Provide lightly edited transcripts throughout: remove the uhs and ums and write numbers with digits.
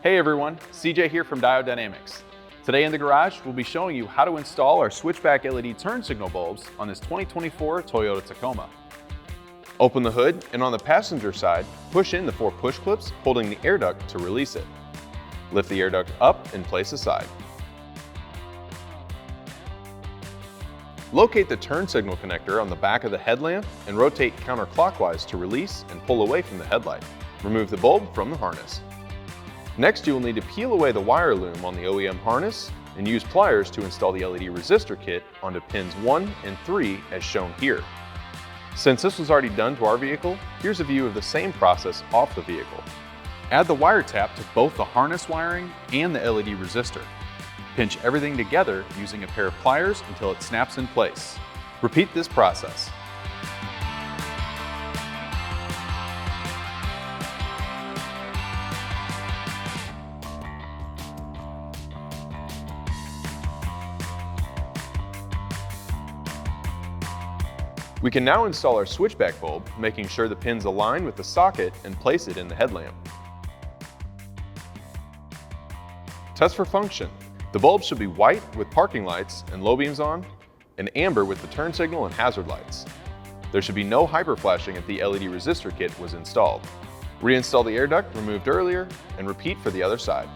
Hey everyone, CJ here from Diode Dynamics. Today in the garage, we'll be showing you how to install our Switchback LED turn signal bulbs on this 2024 Toyota Tacoma. Open the hood, and on the passenger side, push in the 4 push clips holding the air duct to release it. Lift the air duct up and place aside. Locate the turn signal connector on the back of the headlamp and rotate counterclockwise to release and pull away from the headlight. Remove the bulb from the harness. Next, you will need to peel away the wire loom on the OEM harness and use pliers to install the LED resistor kit onto pins 1 and 3 as shown here. Since this was already done to our vehicle, here's a view of the same process off the vehicle. Add the wire tap to both the harness wiring and the LED resistor. Pinch everything together using a pair of pliers until it snaps in place. Repeat this process. We can now install our switchback bulb, making sure the pins align with the socket and place it in the headlamp. Test for function. The bulb should be white with parking lights and low beams on, and amber with the turn signal and hazard lights. There should be no hyper flashing if the LED resistor kit was installed. Reinstall the air duct removed earlier and repeat for the other side.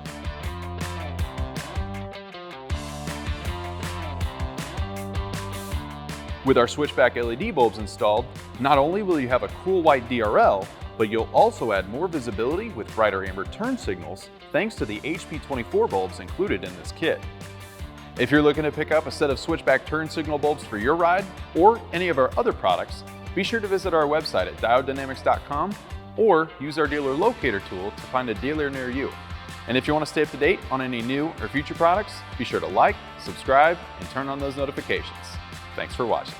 With our Switchback LED bulbs installed, not only will you have a cool white DRL, but you'll also add more visibility with brighter amber turn signals thanks to the HP24 bulbs included in this kit. If you're looking to pick up a set of Switchback turn signal bulbs for your ride or any of our other products, be sure to visit our website at diodedynamics.com or use our dealer locator tool to find a dealer near you. And if you want to stay up to date on any new or future products, be sure to like, subscribe, and turn on those notifications. Thanks for watching.